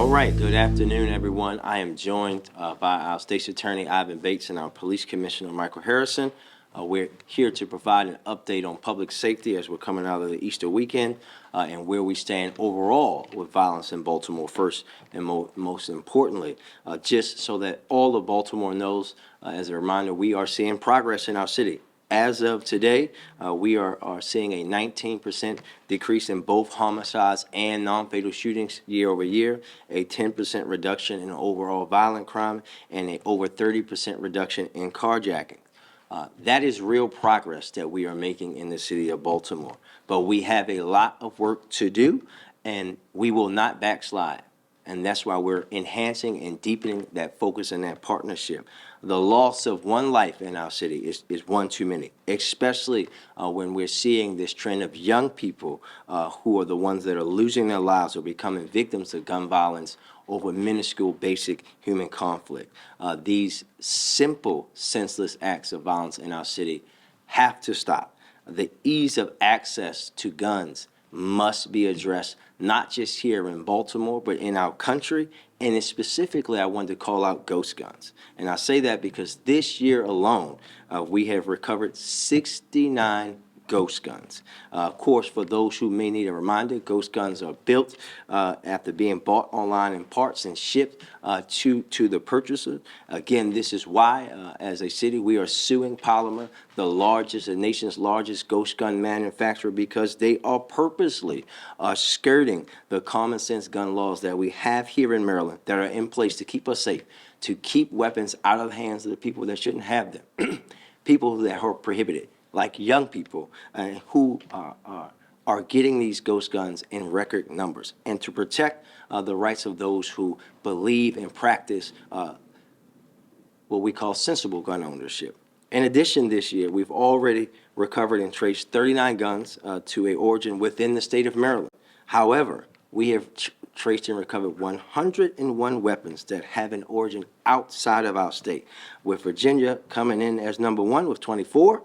All right, good afternoon, everyone. I am joined by our State's Attorney, Ivan Bates, and our Police Commissioner, Michael Harrison. We're here to provide an update on public safety as we're coming out of the Easter weekend and where we stand overall with violence in Baltimore first and most importantly, just so that all of Baltimore knows, as a reminder, we are seeing progress in our city. As of today, we are seeing a 19% decrease in both homicides and non-fatal shootings year over year, a 10% reduction in overall violent crime, and an over 30% reduction in carjacking. That is real progress that we are making in the city of Baltimore. But we have a lot of work to do, and we will not backslide. And that's why we're enhancing and deepening that focus and that partnership. The loss of one life in our city is one too many, especially when we're seeing this trend of young people who are the ones that are losing their lives or becoming victims of gun violence over minuscule, basic human conflict. These simple, senseless acts of violence in our city have to stop. The ease of access to guns must be addressed, not just here in Baltimore, but in our country. And specifically, I wanted to call out ghost guns. And I say that because this year alone, we have recovered 69 ghost guns. Of course, for those who may need a reminder, ghost guns are built after being bought online in parts and shipped to the purchaser. Again, this is why, as a city, we are suing Polymer, the nation's largest ghost gun manufacturer, because they are purposely skirting the common sense gun laws that we have here in Maryland that are in place to keep us safe, to keep weapons out of the hands of the people that shouldn't have them, people that are prohibited, like young people who are getting these ghost guns in record numbers, and to protect the rights of those who believe and practice what we call sensible gun ownership. In addition, this year, we've already recovered and traced 39 guns to an origin within the state of Maryland. However, we have traced and recovered 101 weapons that have an origin outside of our state, with Virginia coming in as number one with 24,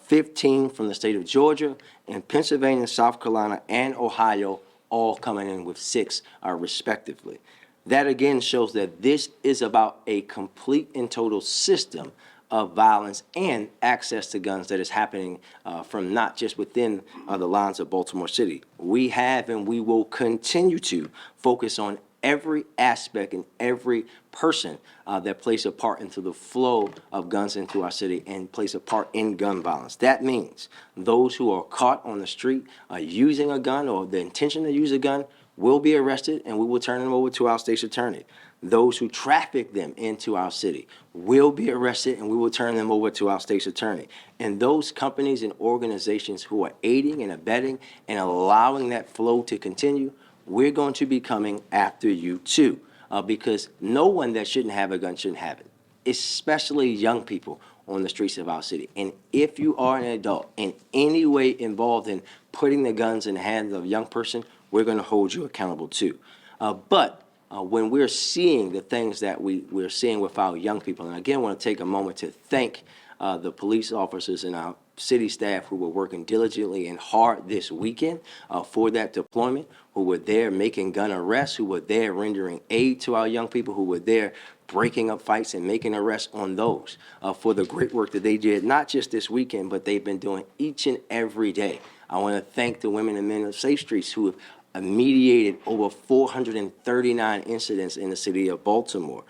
15 from the state of Georgia, and Pennsylvania, South Carolina, and Ohio all coming in with 6 respectively. That again shows that this is about a complete and total system of violence and access to guns that is happening from not just within the lines of Baltimore City. We have and we will continue to focus on every aspect and every person that plays a part into the flow of guns into our city and plays a part in gun violence. That means those who are caught on the street using a gun or the intention to use a gun will be arrested, and we will turn them over to our state's attorney. Those who traffic them into our city will be arrested, and we will turn them over to our state's attorney. And those companies and organizations who are aiding and abetting and allowing that flow to continue, we're going to be coming after you too, because no one that shouldn't have a gun shouldn't have it, especially young people on the streets of our city. And if you are an adult in any way involved in putting the guns in the hands of a young person, we're going to hold you accountable too. But when we're seeing the things that we're seeing with our young people, and again, I want to take a moment to thank the police officers and our city staff who were working diligently and hard this weekend for that deployment, who were there making gun arrests, who were there rendering aid to our young people, who were there breaking up fights and making arrests on those for the great work that they did, not just this weekend, but they've been doing each and every day. I want to thank the women and men of Safe Streets who have mediated over 439 incidents in the city of Baltimore.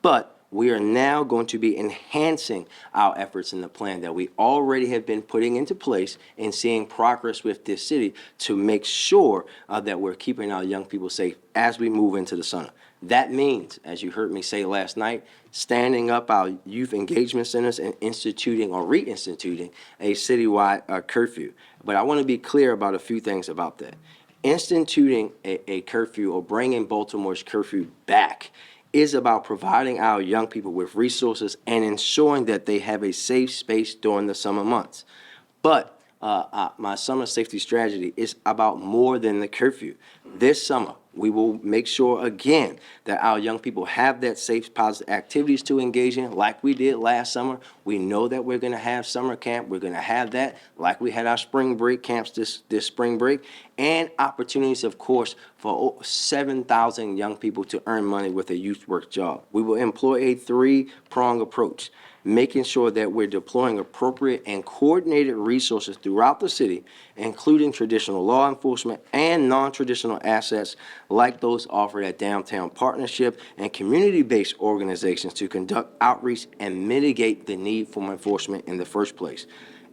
But we are now going to be enhancing our efforts in the plan that we already have been putting into place and seeing progress with this city to make sure that we're keeping our young people safe as we move into the summer. That means, as you heard me say last night, standing up our youth engagement centers and instituting or reinstituting a citywide curfew. But I want to be clear about a few things about that. Instituting a curfew or bringing Baltimore's curfew back is about providing our young people with resources and ensuring that they have a safe space during the summer months. But my summer safety strategy is about more than the curfew. This summer, we will make sure again that our young people have that safe, positive activities to engage in, like we did last summer. We know that we're going to have summer camp. We're going to have that, like we had our spring break camps this spring break, and opportunities, of course, for 7,000 young people to earn money with a youth work job. We will employ a three-pronged approach, making sure that we're deploying appropriate and coordinated resources throughout the city, including traditional law enforcement and non-traditional assets like those offered at Downtown Partnership and community-based organizations to conduct outreach and mitigate the need for enforcement in the first place.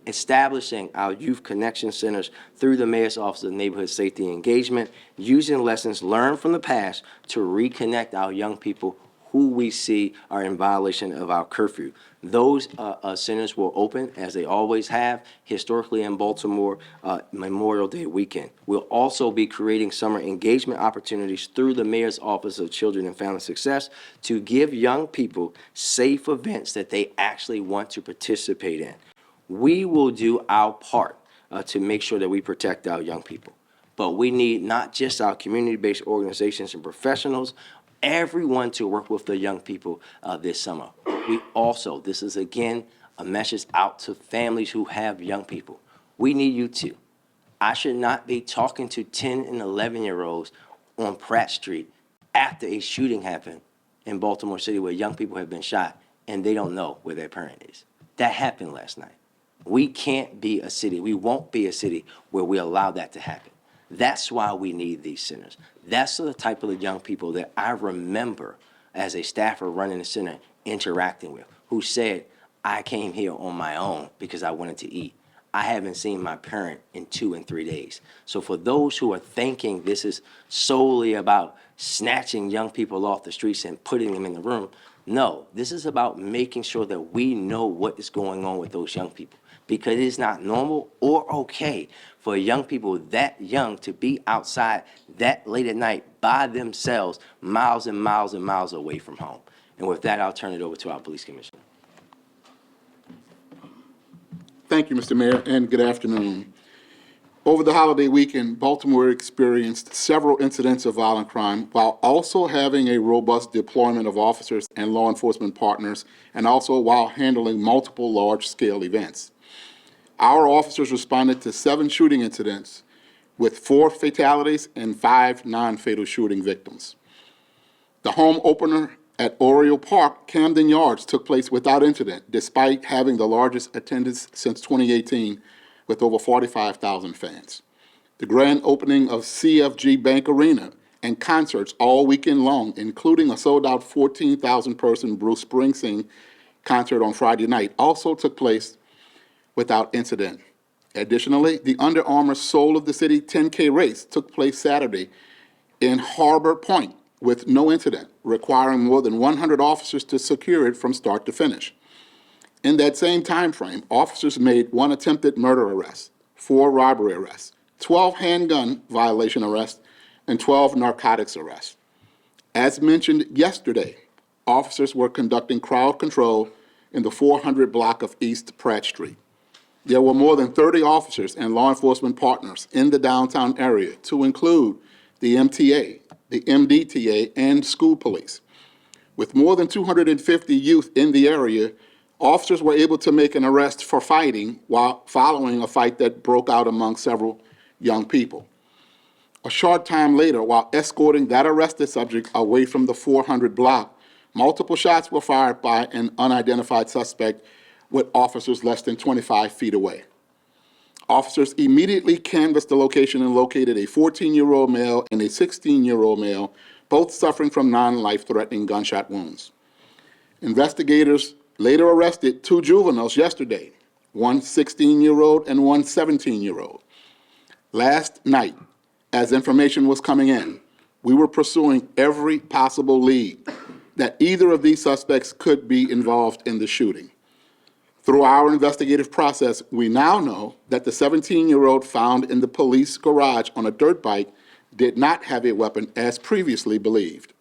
Establishing our youth connection centers through the Mayor's Office of Neighborhood Safety and Engagement, using lessons learned from the past to reconnect our young people who we see are in violation of our curfew. Those centers will open, as they always have, historically in Baltimore, Memorial Day weekend. We'll also be creating summer engagement opportunities through the Mayor's Office of Children and Family Success to give young people safe events that they actually want to participate in. We will do our part to make sure that we protect our young people. But we need not just our community-based organizations and professionals, everyone to work with the young people this summer. We also, this is again a message out to families who have young people. We need you too. I should not be talking to 10 and 11-year-olds on Pratt Street after a shooting happened in Baltimore City where young people have been shot and they don't know where their parent is. That happened last night. We can't be a city, we won't be a city where we allow that to happen. That's why we need these centers. That's the type of young people that I remember as a staffer running the center interacting with, who said, I came here on my own because I wanted to eat. I haven't seen my parent in 2 and 3 days. So for those who are thinking this is solely about snatching young people off the streets and putting them in the room, no, this is about making sure that we know what is going on with those young people, because it's not normal or okay for young people that young to be outside that late at night by themselves, miles and miles and miles away from home. And with that, I'll turn it over to our police commissioner. Thank you, Mr. Mayor, and good afternoon. Over the holiday weekend, Baltimore experienced several incidents of violent crime while also having a robust deployment of officers and law enforcement partners, and also while handling multiple large-scale events. Our officers responded to 7 shooting incidents with 4 fatalities and 5 non-fatal shooting victims. The home opener at Oriole Park, Camden Yards, took place without incident, despite having the largest attendance since 2018, with over 45,000 fans. The grand opening of CFG Bank Arena and concerts all weekend long, including a sold-out 14,000-person Bruce Springsteen concert on Friday night, also took place without incident. Additionally, the Under Armour Soul of the City 10K race took place Saturday in Harbor Point with no incident, requiring more than 100 officers to secure it from start to finish. In that same time frame, officers made 1 attempted murder arrest, 4 robbery arrests, 12 handgun violation arrests, and 12 narcotics arrests. As mentioned yesterday, officers were conducting crowd control in the 400 block of East Pratt Street. There were more than 30 officers and law enforcement partners in the downtown area, to include the MTA, the MDTA, and school police. With more than 250 youth in the area, officers were able to make an arrest for fighting while following a fight that broke out among several young people. A short time later, while escorting that arrested subject away from the 400 block, multiple shots were fired by an unidentified suspect with officers less than 25 feet away. Officers immediately canvassed the location and located a 14-year-old male and a 16-year-old male, both suffering from non-life-threatening gunshot wounds. Investigators later arrested 2 juveniles yesterday, one 16-year-old and one 17-year-old. Last night, as information was coming in, we were pursuing every possible lead that either of these suspects could be involved in the shooting. Through our investigative process, we now know that the 17-year-old found in the police garage on a dirt bike did not have a weapon as previously believed.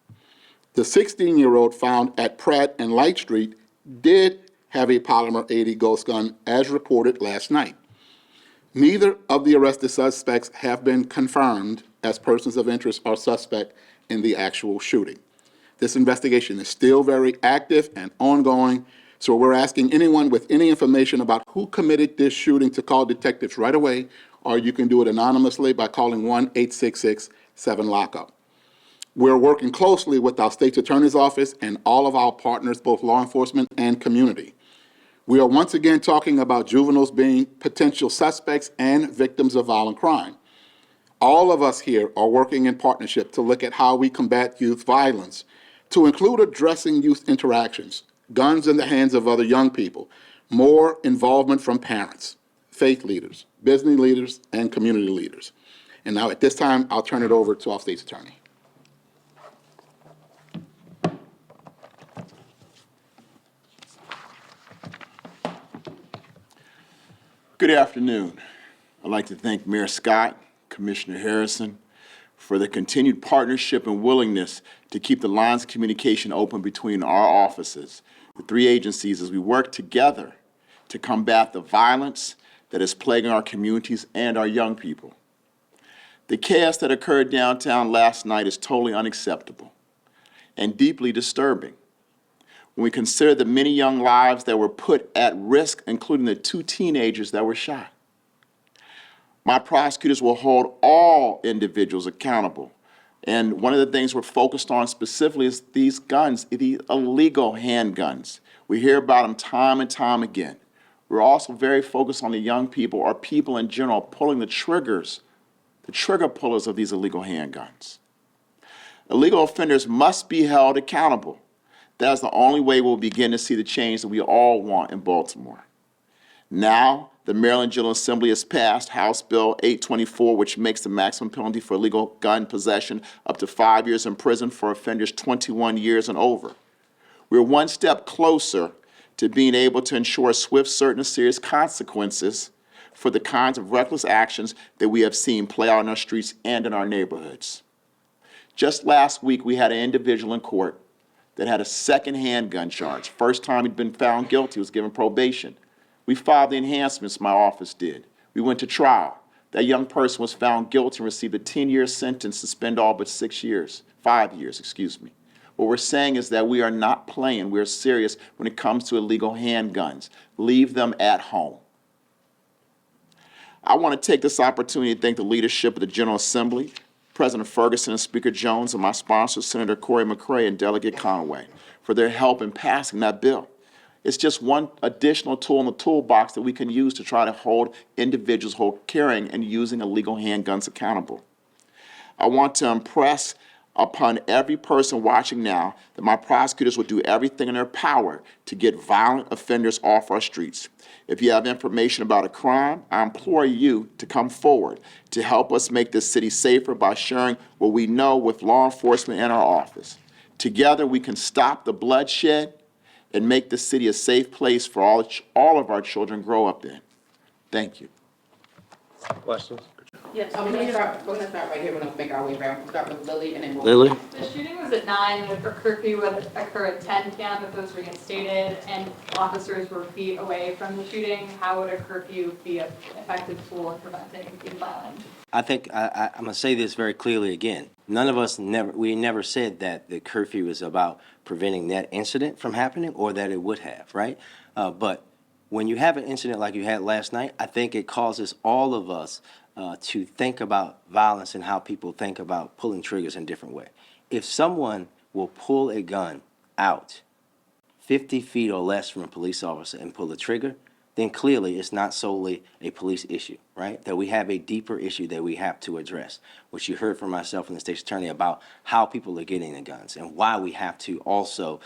The 16-year-old found at Pratt and Light Street did have a polymer 80 ghost gun as reported last night. Neither of the arrested suspects have been confirmed as persons of interest or suspect in the actual shooting. This investigation is still very active and ongoing, so we're asking anyone with any information about who committed this shooting to call detectives right away, or you can do it anonymously by calling 1-866-7-LOCKUP. We're working closely with our state's attorney's office and all of our partners, both law enforcement and community. We are once again talking about juveniles being potential suspects and victims of violent crime. All of us here are working in partnership to look at how we combat youth violence, to include addressing youth interactions, guns in the hands of other young people, more involvement from parents, faith leaders, business leaders, and community leaders. And now at this time, I'll turn it over to our state's attorney. Good afternoon. I'd like to thank Mayor Scott, Commissioner Harrison, for the continued partnership and willingness to keep the lines of communication open between our offices, the three agencies, as we work together to combat the violence that is plaguing our communities and our young people. The chaos that occurred downtown last night is totally unacceptable and deeply disturbing. When we consider the many young lives that were put at risk, including the two teenagers that were shot. My prosecutors will hold all individuals accountable. And one of the things we're focused on specifically is these guns, these illegal handguns. We hear about them time and time again. We're also very focused on the young people or people in general pulling the triggers, the trigger pullers of these illegal handguns. Illegal offenders must be held accountable. That's the only way we'll begin to see the change that we all want in Baltimore. Now, the Maryland General Assembly has passed House Bill 824, which makes the maximum penalty for illegal gun possession up to 5 years in prison for offenders 21 years and over. We're one step closer to being able to ensure swift, certain, and serious consequences for the kinds of reckless actions that we have seen play out in our streets and in our neighborhoods. Just last week, we had an individual in court that had a second handgun charge. First time he'd been found guilty, was given probation. We filed the enhancements, my office did. We went to trial. That young person was found guilty and received a 10-year sentence to spend all but 5 years, What we're saying is that we are not playing, we're serious when it comes to illegal handguns. Leave them at home. I want to take this opportunity to thank the leadership of the General Assembly, President Ferguson and Speaker Jones, and my sponsors, Senator Corey McCray and Delegate Conaway, for their help in passing that bill. It's just one additional tool in the toolbox that we can use to try to hold individuals who are carrying and using illegal handguns accountable. I want to impress upon every person watching now that my prosecutors will do everything in their power to get violent offenders off our streets. If you have information about a crime, I implore you to come forward to help us make this city safer by sharing what we know with law enforcement and our office. Together, we can stop the bloodshed and make the city a safe place for all of our children grow up in. Thank you. Questions? Yes. We're gonna start right here. We're gonna make our way around. We'll start with Lily and then we'll. Lily? The shooting was at 9, or curfew would occur at 10 p.m. if it was reinstated, and officers were feet away from the shooting. How would a curfew be an effective tool in preventing youth violence? I think I'm going to say this very clearly again. None of us we never said that the curfew is about preventing that incident from happening or that it would have, right? But when you have an incident like you had last night, I think it causes all of us to think about violence and how people think about pulling triggers in a different way. If someone will pull a gun out 50 feet or less from a police officer and pull the trigger, then clearly it's not solely a police issue, right? That we have a deeper issue that we have to address, which you heard from myself and the state's attorney about how people are getting the guns and why we have to also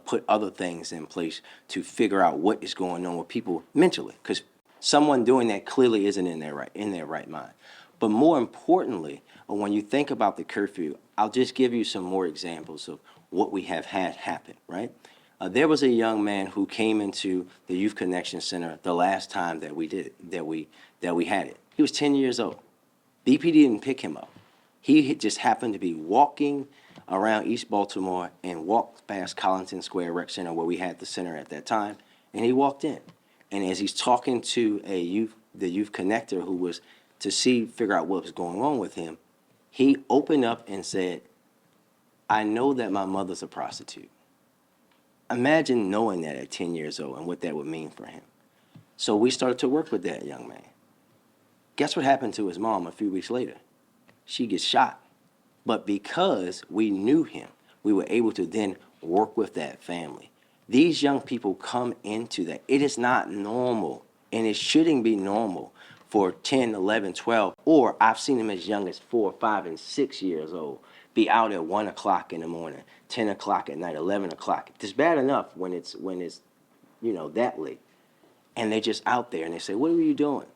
put other things in place to figure out what is going on with people mentally, because someone doing that clearly isn't in their right mind. But more importantly, when you think about the curfew, I'll just give you some more examples of what we have had happen, right? There was a young man who came into the Youth Connection Center the last time that we had it. He was 10 years old. BP didn't pick him up. He just happened to be walking around East Baltimore and walked past Collington Square Rec Center where we had the center at that time, and he walked in. And as he's talking to a youth the youth connector who was to figure out what was going on with him, he opened up and said, I know that my mother's a prostitute. Imagine knowing that at 10 years old and what that would mean for him. So we started to work with that young man. Guess what happened to his mom a few weeks later? She gets shot. But because we knew him, we were able to then work with that family. These young people come into that. It is not normal, and it shouldn't be normal for 10, 11, 12, or I've seen them as young as 4, 5, and 6 years old, be out at 1 o'clock in the morning, 10 o'clock at night, 11 o'clock. It's bad enough when it's that late. And they're just out there, and they say, what were you doing?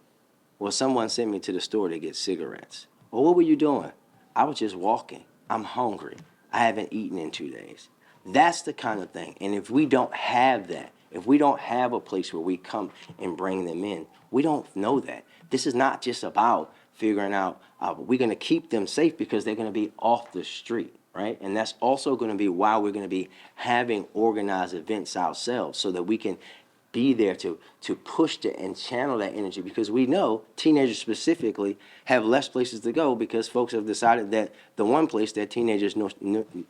Well, someone sent me to the store to get cigarettes. Well, what were you doing? I was just walking. I'm hungry. I haven't eaten in 2 days. That's the kind of thing. And if we don't have that, if we don't have a place where we come and bring them in, we don't know that. This is not just about figuring out we're going to keep them safe because they're going to be off the street, right? And that's also going to be why we're going to be having organized events ourselves so that we can be there to push and channel that energy, because we know teenagers specifically have less places to go because folks have decided that the one place that teenagers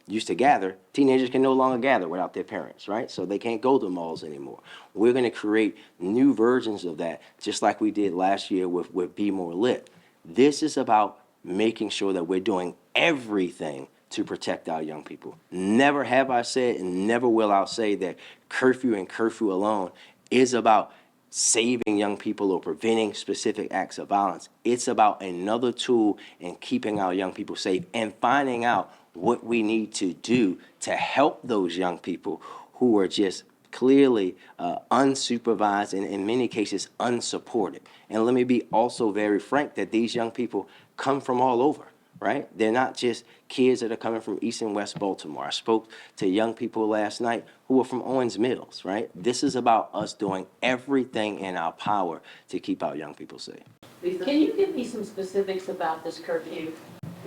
used to gather, teenagers can no longer gather without their parents, right? So they can't go to malls anymore. We're going to create new versions of that, just like we did last year with Be More Lit. This is about making sure that we're doing everything to protect our young people. Never have I said and never will I say that curfew and curfew alone is about saving young people or preventing specific acts of violence. It's about another tool in keeping our young people safe and finding out what we need to do to help those young people who are just clearly unsupervised and in many cases unsupported. And let me be also very frank that these young people come from all over, right? They're not just kids that are coming from East and West Baltimore. I spoke to young people last night who were from Owens Mills, right? This is about us doing everything in our power to keep our young people safe. Can you give me some specifics about this curfew?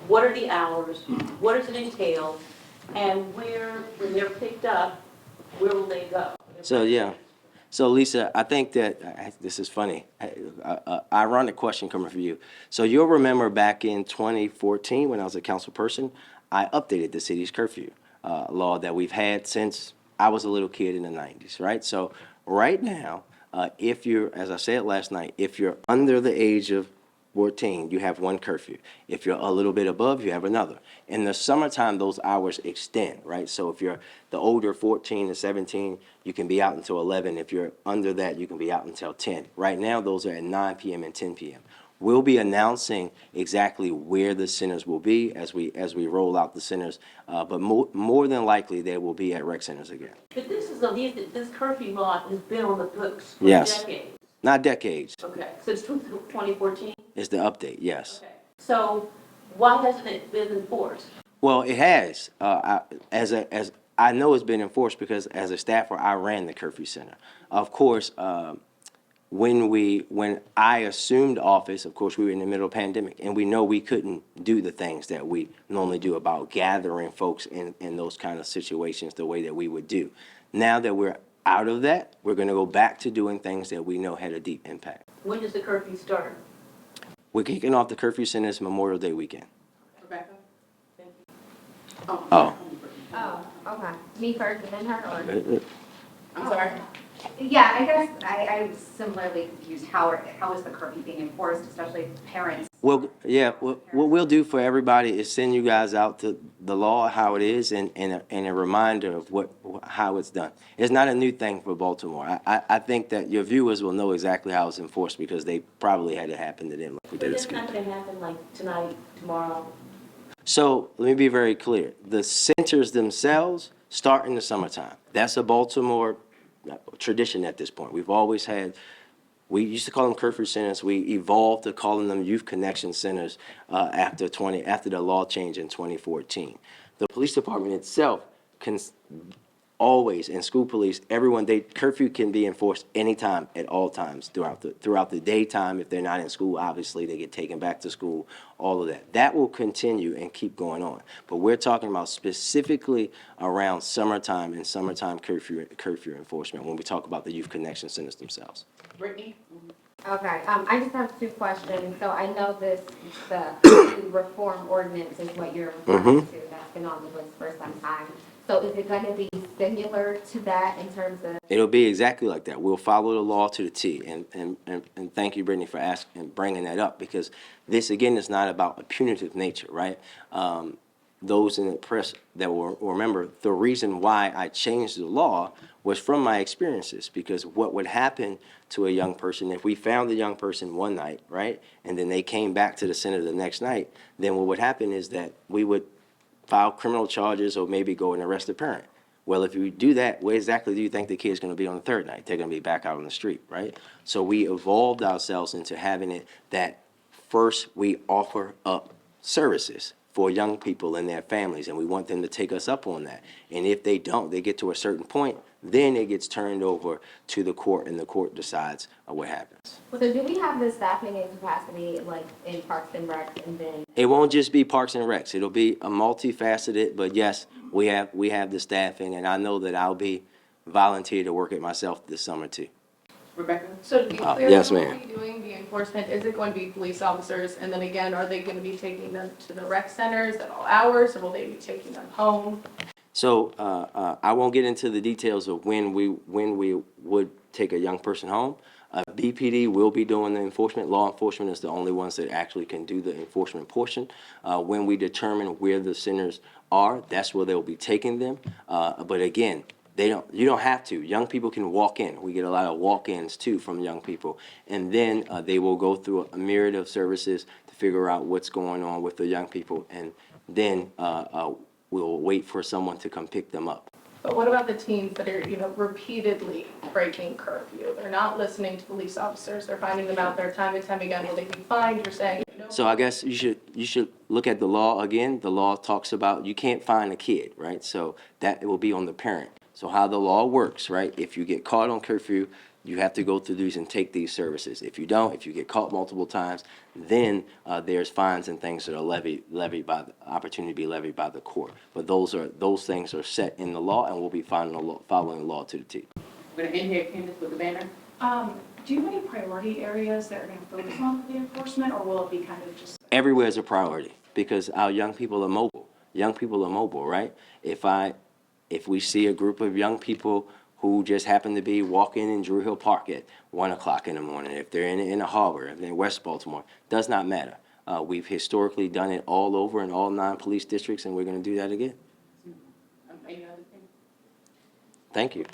What are the hours? What does it entail? And when they're picked up, where will they go? So Lisa, I think that this is funny. Ironic question coming from you. So you'll remember back in 2014 when I was a council person, I updated the city's curfew law that we've had since I was a little kid in the 90s, right? So right now, if you're, as I said last night, if you're under the age of 14, you have one curfew. If you're a little bit above, you have another. In the summertime, those hours extend, right? So if you're the older 14 to 17, you can be out until 11. If you're under that, you can be out until 10. Right now, those are at 9 p.m. and 10 p.m. We'll be announcing exactly where the centers will be as we roll out the centers, but more than likely, they will be at rec centers again. But this curfew law has been on the books for Yes. decades. Not decades. Okay, since 2014? It's the update, yes. Okay. So why hasn't it been enforced? Well, it has. As I know it's been enforced because as a staffer, I ran the curfew center. Of course, when I assumed office, of course, we were in the middle of a pandemic, and we know we couldn't do the things that we normally do about gathering folks in those kind of situations the way that we would do. Now that we're out of that, we're going to go back to doing things that we know had a deep impact. When does the curfew start? We're kicking off the curfew centers Memorial Day weekend. Rebecca? Thank you. Oh. Oh, okay. Me first and then her, or? I'm sorry. Yeah, I guess I was similarly confused. How is the curfew being enforced, especially if parents? Well, yeah, what we'll do for everybody is send you guys out to the law, how it is, and a reminder of how it's done. It's not a new thing for Baltimore. I think that your viewers will know exactly how it's enforced because they probably had it happen to them like we But did at that's school. not going to happen like tonight, tomorrow? So let me be very clear. The centers themselves start in the summertime. That's a Baltimore tradition at this point. We've always had, we used to call them curfew centers. We evolved to calling them youth connection centers after the law change in 2014. The police department itself can always, and school police, everyone, curfew can be enforced anytime, at all times throughout the daytime. If they're not in school, obviously they get taken back to school, all of that. That will continue and keep going on. But we're talking about specifically around summertime and summertime curfew enforcement when we talk about the youth connection centers themselves. Brittany? Okay, I just have two questions. So I know the reform ordinance is what you're referring to, that's been on the list for some time. So is it gonna be similar to that in terms of? It'll be exactly like that. We'll follow the law to the T. And thank you, Brittany, for asking and bringing that up, because this, again, is not about a punitive nature, right? Those in the press that will remember, the reason why I changed the law was from my experiences, because what would happen to a young person if we found a young person one night, right, and then they came back to the center the next night, then what would happen is that we would file criminal charges or maybe go and arrest the parent. Well, if you do that, where exactly do you think the kid's going to be on the third night? They're going to be back out on the street, right? So we evolved ourselves into having it that first we offer up services for young people and their families, and we want them to take us up on that. And if they don't, they get to a certain point, then it gets turned over to the court, and the court decides what happens. So do we have the staffing and capacity like in Parks and Rec and then? It won't just be Parks and Recs. It'll be a multifaceted, but yes, we have the staffing, and I know that I'll be volunteer to work it myself this summer too. Rebecca? So to be clear, yes, who will ma'am. be doing the enforcement? Is it going to be police officers? And then again, are they going to be taking them to the rec centers at all hours, or will they be taking them home? So I won't get into the details of when we would take a young person home. BPD will be doing the enforcement. Law enforcement is the only ones that actually can do the enforcement portion. When we determine where the centers are, that's where they'll be taking them. But again, you don't have to. Young people can walk in. We get a lot of walk-ins too from young people. And then they will go through a myriad of services to figure out what's going on with the young people. And then we'll wait for someone to come pick them up. But what about the teens that are, repeatedly breaking curfew? They're not listening to police officers. They're finding them out there time and time again. Will they be fined? You're saying no. So I guess you should look at the law again. The law talks about you can't fine a kid, right? So that it will be on the parent. So how the law works, right? If you get caught on curfew, you have to go through these and take these services. If you don't, if you get caught multiple times, then there's fines and things that are levied by the opportunity to be levied by the court. But those things are set in the law, and we'll be following the law to the T. We're gonna end here, Candace, with the banner. Do you have any priority areas that are going to focus on the enforcement, or will it be kind of just? Everywhere is a priority because our young people are mobile. Young people are mobile, right? If we see a group of young people who just happen to be walking in Drew Hill Park at 1 o'clock in the morning, if they're in the harbor, if they're in West Baltimore, does not matter. We've historically done it all over in all 9 police districts, and we're going to do that again. Any other thing? Thank you.